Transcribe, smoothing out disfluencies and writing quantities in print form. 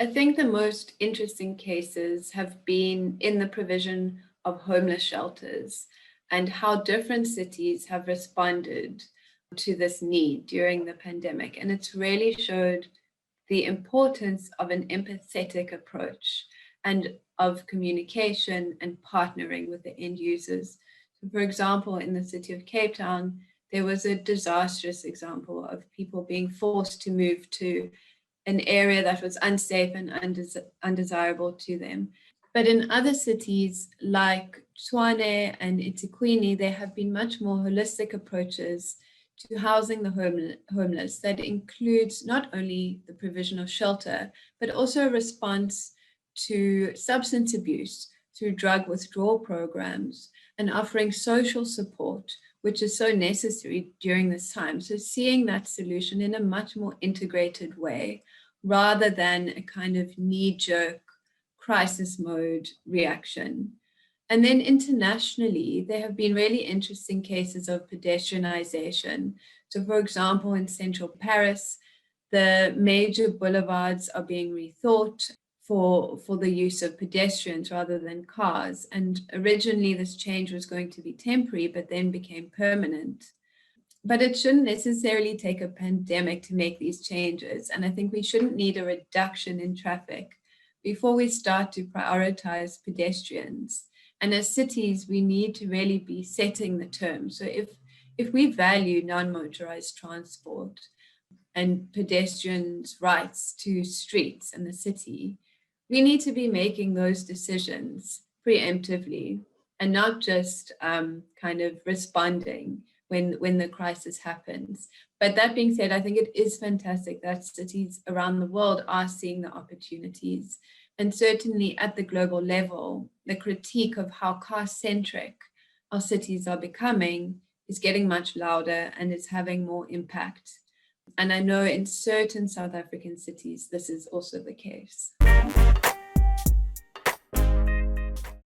I think the most interesting cases have been in the provision of homeless shelters and how different cities have responded to this need during the pandemic. And it's really showed the importance of an empathetic approach and of communication and partnering with the end users. So for example, in the city of Cape Town, there was a disastrous example of people being forced to move to an area that was unsafe and undesirable to them. But in other cities like Tshwane and eThekwini, there have been much more holistic approaches to housing the homeless that includes not only the provision of shelter, but also a response to substance abuse through drug withdrawal programs and offering social support, which is so necessary during this time. So seeing that solution in a much more integrated way, rather than a kind of knee-jerk crisis mode reaction. And then internationally, there have been really interesting cases of pedestrianization. So for example, in central Paris, the major boulevards are being rethought for the use of pedestrians rather than cars. And originally this change was going to be temporary, but then became permanent. But it shouldn't necessarily take a pandemic to make these changes. And I think we shouldn't need a reduction in traffic before we start to prioritize pedestrians. And as cities, we need to really be setting the terms. So if we value non-motorized transport and pedestrians' rights to streets in the city, we need to be making those decisions preemptively and not just kind of responding when the crisis happens. But that being said, I think it is fantastic that cities around the world are seeing the opportunities. And certainly at the global level, the critique of how car-centric our cities are becoming is getting much louder and is having more impact. And I know in certain South African cities, this is also the case.